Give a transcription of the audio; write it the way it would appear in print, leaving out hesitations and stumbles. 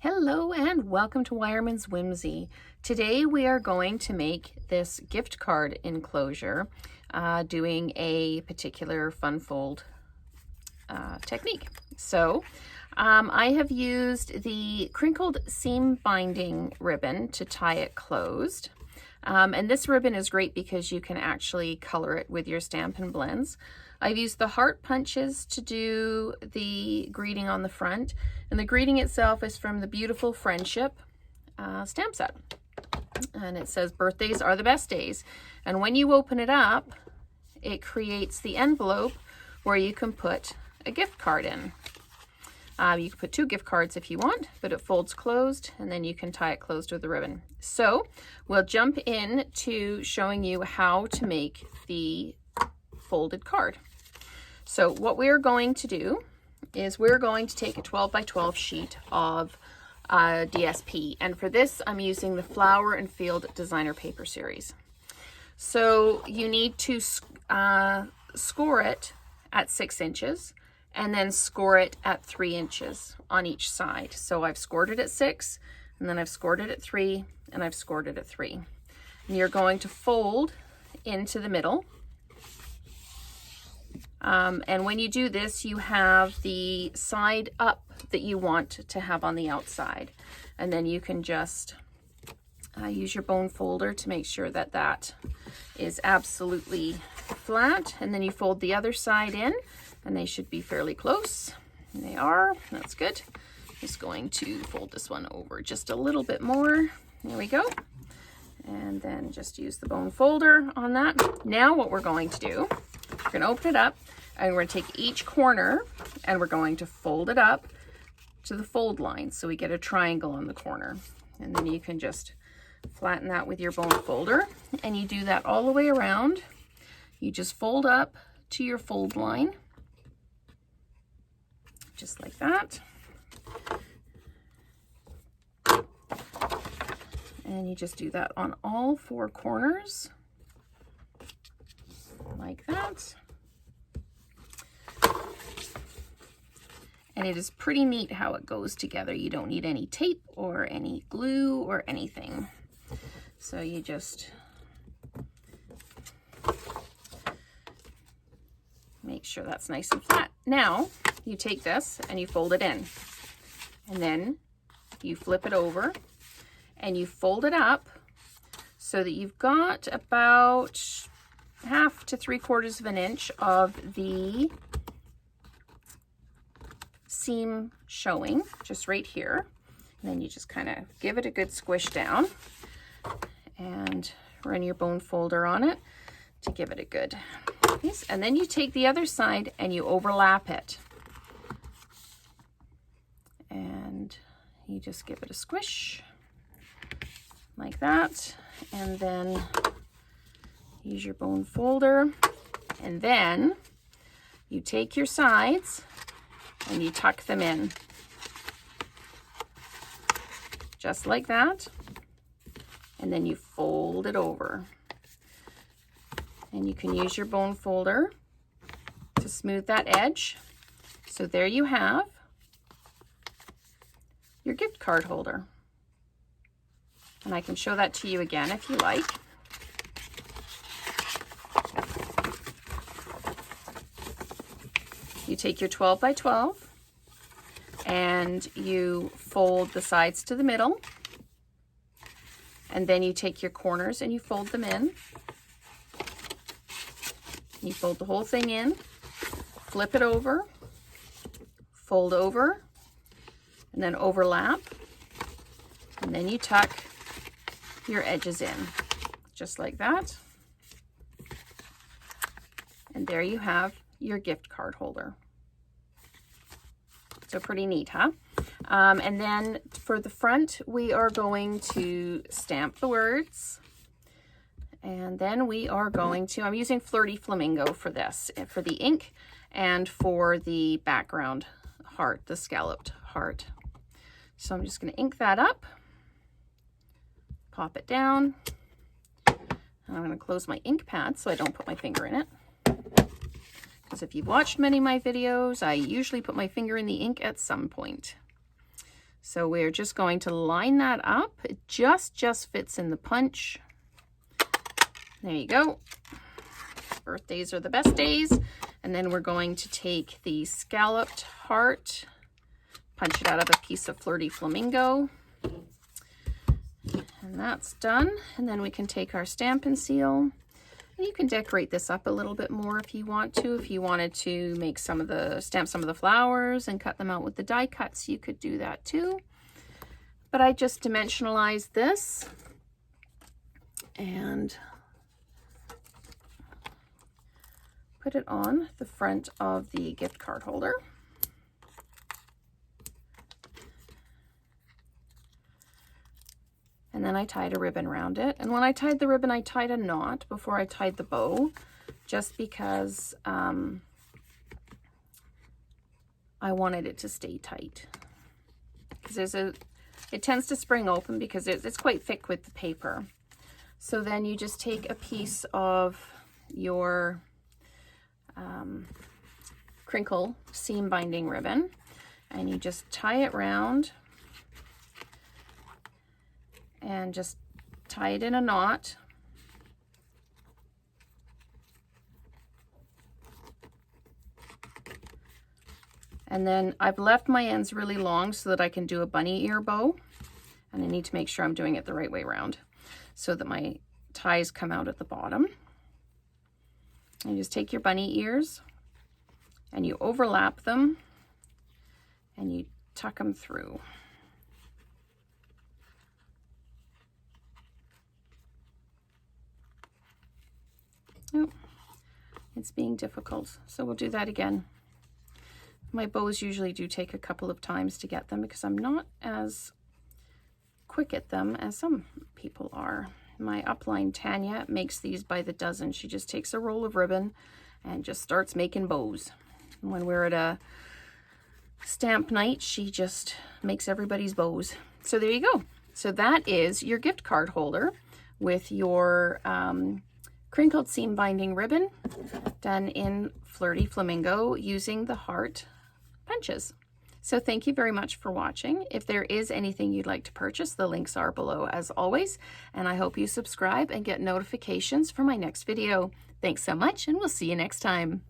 Hello and welcome to Wireman's Whimsy. Today we are going to make this gift card enclosure doing a particular fun fold technique. So I have used the crinkled seam binding ribbon to tie it closed. And this ribbon is great because you can actually color it with your Stampin' Blends. I've used the heart punches to do the greeting on the front, and the greeting itself is from the Beautiful Friendship stamp set. And it says, "Birthdays are the best days." And when you open it up, it creates the envelope where you can put a gift card in. You can put 2 gift cards if you want, but it folds closed, and then you can tie it closed with a ribbon. So we'll jump in to showing you how to make the folded card. So what we're going to do is we're going to take a 12 by 12 sheet of DSP. And for this, I'm using the Flower Field Designer Paper Series. So you need to score it at 6 inches and then score it at 3 inches on each side. So I've scored it at 6, and then I've scored it at 3, and I've scored it at 3. And you're going to fold into the middle. And when you do this, you have the side up that you want to have on the outside. And then you can just use your bone folder to make sure that that is absolutely flat. And then you fold the other side in, and they should be fairly close. And they are. That's good. Just going to fold this one over just a little bit more. There we go. And then just use the bone folder on that. Now what we're going to do, we're going to open it up, and we're going to take each corner and we're going to fold it up to the fold line so we get a triangle on the corner. And then you can just flatten that with your bone folder, and you do that all the way around. You just fold up to your fold line, just like that. And you just do that on all 4 corners, like that. And it is pretty neat how it goes together. You don't need any tape or any glue or anything. So you just make sure that's nice and flat. Now you take this and you fold it in, and then you flip it over and you fold it up so that you've got about 1/2 to 3/4 of an inch of the seam showing just right here. And then you just kind of give it a good squish down and run your bone folder on it to give it a good piece. And then you take the other side and you overlap it, and you just give it a squish like that, and then use your bone folder, and then you take your sides and you tuck them in just like that, and then you fold it over, and you can use your bone folder to smooth that edge. So there you have your gift card holder, and I can show that to you again if you like. You take your 12 by 12 and you fold the sides to the middle, and then you take your corners and you fold them in. You fold the whole thing in, flip it over, fold over, and then overlap, and then you tuck your edges in just like that. And there you have your gift card holder. So pretty neat, huh? And then for the front, we are going to stamp the words. And then we are going to, I'm using Flirty Flamingo for this, for the ink and for the background heart, the scalloped heart. So I'm just going to ink that up, pop it down. And I'm going to close my ink pad so I don't put my finger in it. Because if you've watched many of my videos, I usually put my finger in the ink at some point. So we're just going to line that up. It just fits in the punch. There you go. Birthdays are the best days. And then we're going to take the scalloped heart, punch it out of a piece of Flirty Flamingo. And that's done. And then we can take our Stampin' Seal. And you can decorate this up a little bit more if you want to. If you wanted to make stamp some of the flowers and cut them out with the die cuts, you could do that too. But I just dimensionalized this and put it on the front of the gift card holder. And then I tied a ribbon around it. And when I tied the ribbon, I tied a knot before I tied the bow, just because I wanted it to stay tight. Because it tends to spring open because it's quite thick with the paper. So then you just take a piece of your crinkle seam binding ribbon and you just tie it round and just tie it in a knot. And then I've left my ends really long so that I can do a bunny ear bow. And I need to make sure I'm doing it the right way around so that my ties come out at the bottom. And you just take your bunny ears and you overlap them and you tuck them through. Oh, it's being difficult, so we'll do that again. My bows usually do take a couple of times to get them because I'm not as quick at them as some people are. My upline Tanya makes these by the dozen. She just takes a roll of ribbon and just starts making bows. When we're at a stamp night, she just makes everybody's bows. So there you go. So that is your gift card holder with your crinkled seam binding ribbon done in Flirty Flamingo using the heart punches. So thank you very much for watching. If there is anything you'd like to purchase, the links are below as always, and I hope you subscribe and get notifications for my next video. Thanks so much, and we'll see you next time.